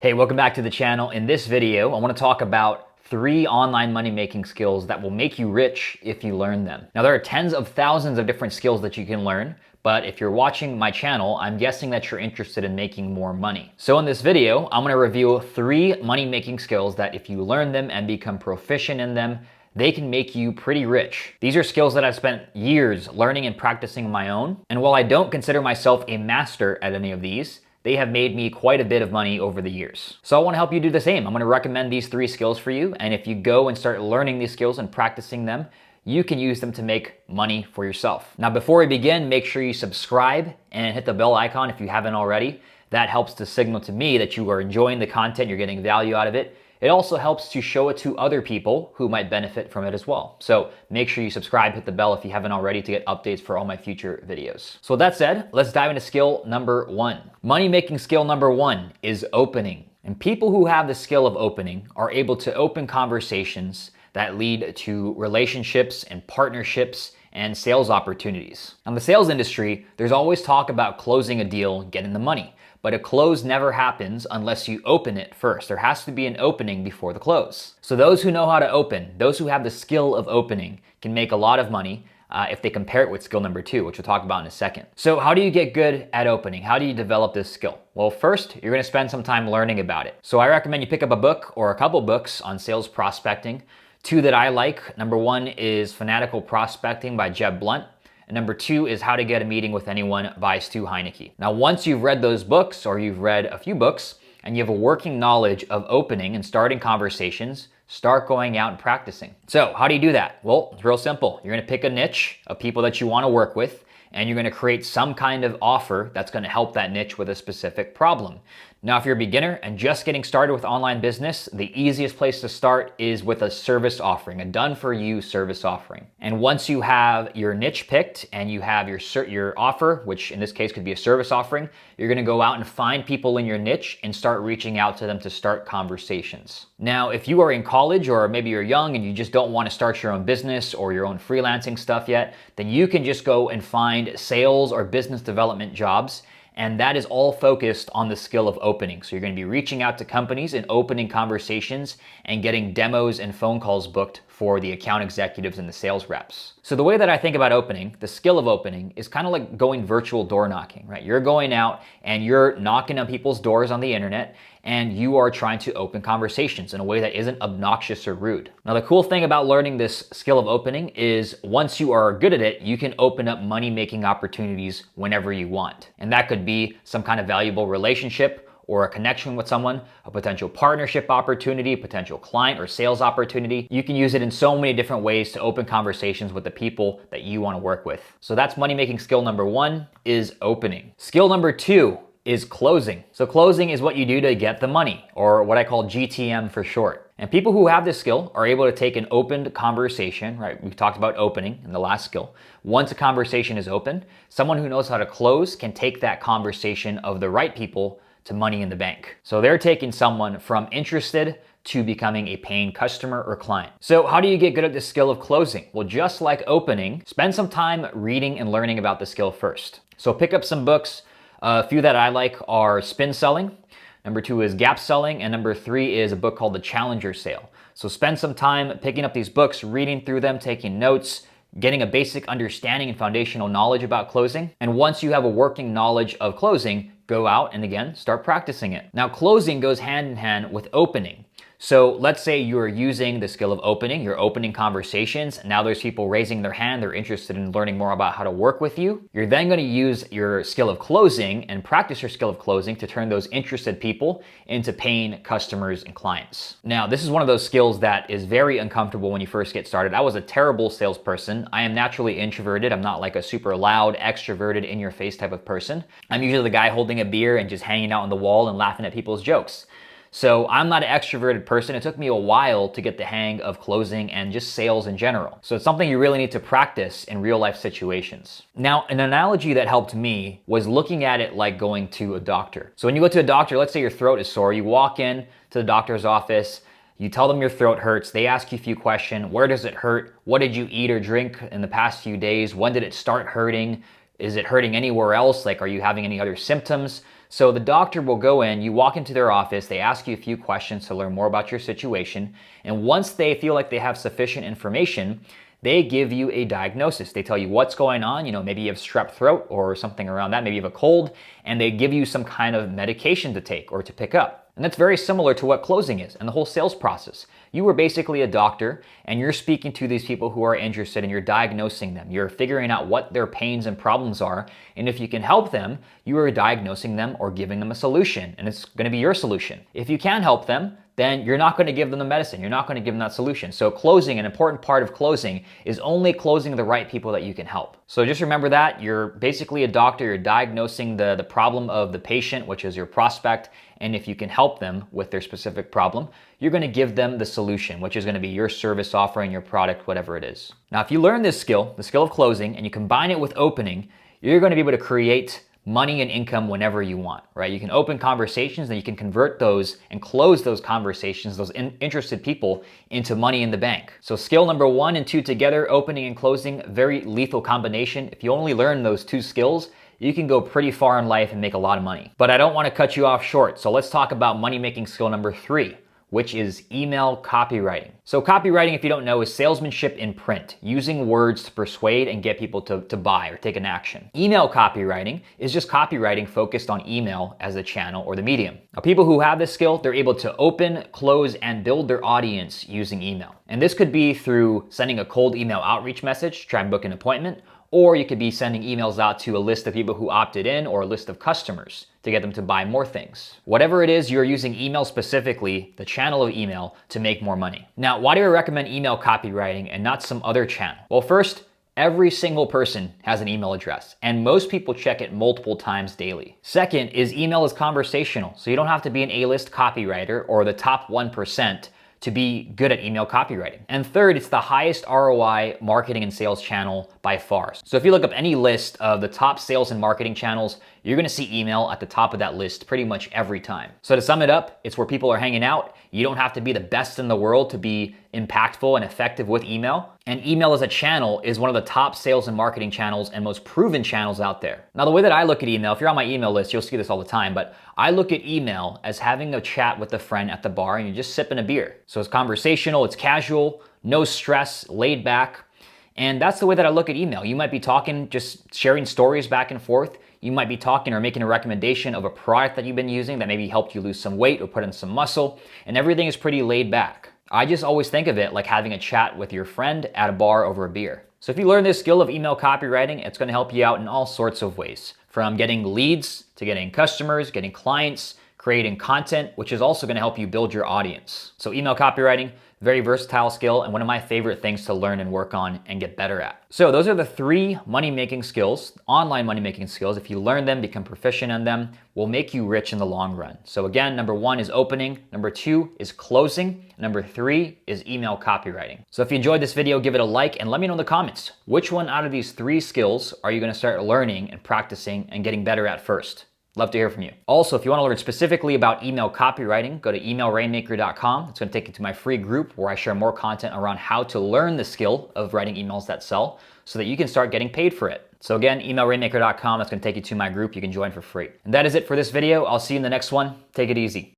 Hey, welcome back to the channel. In this video, I want to talk about 3 online money making skills that will make you rich if you learn them. Now, there are tens of thousands of different skills that you can learn, but if you're watching my channel, I'm guessing that you're interested in making more money. So in this video, I'm going to review 3 money making skills that if you learn them and become proficient in them, they can make you pretty rich. These are skills that I've spent years learning and practicing on my own. And while I don't consider myself a master at any of these, they have made me quite a bit of money over the years. So I want to help you do the same. I'm going to recommend these 3 skills for you. And if you go and start learning these skills and practicing them, you can use them to make money for yourself. Now, before we begin, make sure you subscribe and hit the bell icon if you haven't already. That helps to signal to me that you are enjoying the content, you're getting value out of it. It also helps to show it to other people who might benefit from it as well. So make sure you subscribe, hit the bell if you haven't already to get updates for all my future videos. So with that said, let's dive into skill number 1. Money making skill number 1 is opening. And people who have the skill of opening are able to open conversations that lead to relationships and partnerships and sales opportunities. In the sales industry, there's always talk about closing a deal, getting the money. But a close never happens unless you open it first. There has to be an opening before the close. So those who know how to open, those who have the skill of opening, can make a lot of money if they compare it with skill number 2, which we'll talk about in a second. So how do you get good at opening? How do you develop this skill? Well, first, you're going to spend some time learning about it. So I recommend you pick up a book or a couple books on sales prospecting. 2 that I like. Number 1 is Fanatical Prospecting by Jeb Blunt. And number 2 is How to Get a Meeting with Anyone by Stu Heinecke. Now, once you've read those books or you've read a few books and you have a working knowledge of opening and starting conversations, start going out and practicing. So how do you do that? Well, it's real simple. You're going to pick a niche of people that you want to work with, and you're going to create some kind of offer that's going to help that niche with a specific problem. Now, if you're a beginner and just getting started with online business, the easiest place to start is with a service offering, a done-for-you service offering. And once you have your niche picked and you have your offer, which in this case could be a service offering, you're going to go out and find people in your niche and start reaching out to them to start conversations. Now, if you are in college or maybe you're young and you just don't want to start your own business or your own freelancing stuff yet, then you can just go and find sales or business development jobs. And that is all focused on the skill of opening. So you're going to be reaching out to companies and opening conversations and getting demos and phone calls booked for the account executives and the sales reps. So the way that I think about opening, the skill of opening, is kind of like going virtual door knocking, right? You're going out and you're knocking on people's doors on the internet, and you are trying to open conversations in a way that isn't obnoxious or rude. Now, the cool thing about learning this skill of opening is once you are good at it, you can open up money-making opportunities whenever you want. And that could be some kind of valuable relationship or a connection with someone, a potential partnership opportunity, potential client or sales opportunity. You can use it in so many different ways to open conversations with the people that you want to work with. So that's money-making skill number 1 is opening. Skill number 2 is closing. So closing is what you do to get the money, or what I call GTM for short. And people who have this skill are able to take an opened conversation, right? We've talked about opening in the last skill. Once a conversation is open, someone who knows how to close can take that conversation of the right people to money in the bank. So they're taking someone from interested to becoming a paying customer or client. So how do you get good at the skill of closing? Well, just like opening, spend some time reading and learning about the skill first. So pick up some books. A few that I like are Spin Selling. Number 2 is Gap Selling. And number 3 is a book called The Challenger Sale. So spend some time picking up these books, reading through them, taking notes, getting a basic understanding and foundational knowledge about closing. And once you have a working knowledge of closing, go out and again, start practicing it. Now, closing goes hand in hand with opening. So let's say you're using the skill of opening, you're opening conversations. Now there's people raising their hand, they're interested in learning more about how to work with you. You're then going to use your skill of closing and practice your skill of closing to turn those interested people into paying customers and clients. Now, this is one of those skills that is very uncomfortable when you first get started. I was a terrible salesperson. I am naturally introverted. I'm not like a super loud, extroverted, in-your-face type of person. I'm usually the guy holding a beer and just hanging out on the wall and laughing at people's jokes. So I'm not an extroverted person. It took me a while to get the hang of closing and just sales in general. So it's something you really need to practice in real life situations. Now, an analogy that helped me was looking at it like going to a doctor. So when you go to a doctor, let's say your throat is sore, you walk in to the doctor's office, you tell them your throat hurts, they ask you a few questions. Where does it hurt? What did you eat or drink in the past few days? When did it start hurting? Is it hurting anywhere else? Like, are you having any other symptoms? So the doctor will go in, you walk into their office, they ask you a few questions to learn more about your situation. And once they feel like they have sufficient information, they give you a diagnosis. They tell you what's going on. Maybe you have strep throat or something around that. Maybe you have a cold, and they give you some kind of medication to take or to pick up. And that's very similar to what closing is and the whole sales process. You are basically a doctor, and you're speaking to these people who are interested, and you're diagnosing them. You're figuring out what their pains and problems are. And if you can help them, you are diagnosing them or giving them a solution, and it's going to be your solution. If you can help them, then you're not going to give them the medicine. You're not going to give them that solution. So closing, an important part of closing, is only closing the right people that you can help. So just remember that. You're basically a doctor. You're diagnosing the problem of the patient, which is your prospect. And if you can help them with their specific problem, you're going to give them the solution, which is going to be your service offering, your product, whatever it is. Now, if you learn this skill, the skill of closing, and you combine it with opening, you're going to be able to create money and income whenever you want, right? You can open conversations, and you can convert those and close those conversations, those interested people, into money in the bank. So skill number 1 and 2 together, opening and closing, very lethal combination. If you only learn those 2 skills, you can go pretty far in life and make a lot of money. But I don't want to cut you off short. So let's talk about money-making skill number 3, which is email copywriting. So copywriting, if you don't know, is salesmanship in print, using words to persuade and get people to buy or take an action. Email copywriting is just copywriting focused on email as the channel or the medium. Now, people who have this skill, they're able to open, close, and build their audience using email. And this could be through sending a cold email outreach message, try and book an appointment, or you could be sending emails out to a list of people who opted in or a list of customers to get them to buy more things. Whatever it is, you're using email specifically, the channel of email, to make more money. Now, why do I recommend email copywriting and not some other channel? Well, first, every single person has an email address, and most people check it multiple times daily. Second is email is conversational, so you don't have to be an A-list copywriter or the top 1% to be good at email copywriting. And third, it's the highest ROI marketing and sales channel by far. So if you look up any list of the top sales and marketing channels, you're gonna see email at the top of that list pretty much every time. So to sum it up, it's where people are hanging out. You don't have to be the best in the world to be impactful and effective with email. And email as a channel is one of the top sales and marketing channels and most proven channels out there. Now, the way that I look at email, if you're on my email list, you'll see this all the time, but I look at email as having a chat with a friend at the bar and you're just sipping a beer. So it's conversational, it's casual, no stress, laid back. And that's the way that I look at email. You might be talking, just sharing stories back and forth. You might be talking or making a recommendation of a product that you've been using that maybe helped you lose some weight or put in some muscle, and everything is pretty laid back. I just always think of it like having a chat with your friend at a bar over a beer. So if you learn this skill of email copywriting, it's gonna help you out in all sorts of ways, from getting leads to getting customers, getting clients, creating content, which is also gonna help you build your audience. So email copywriting, very versatile skill and one of my favorite things to learn and work on and get better at. So those are the 3 money-making skills, online money-making skills. If you learn them, become proficient in them, will make you rich in the long run. So again, number 1 is opening, number 2 is closing, number 3 is email copywriting. So if you enjoyed this video, give it a like and let me know in the comments, which one out of these 3 skills are you gonna start learning and practicing and getting better at first? Love to hear from you. Also, if you want to learn specifically about email copywriting, go to emailrainmaker.com. It's going to take you to my free group where I share more content around how to learn the skill of writing emails that sell so that you can start getting paid for it. So again, emailrainmaker.com. That's going to take you to my group. You can join for free. And that is it for this video. I'll see you in the next one. Take it easy.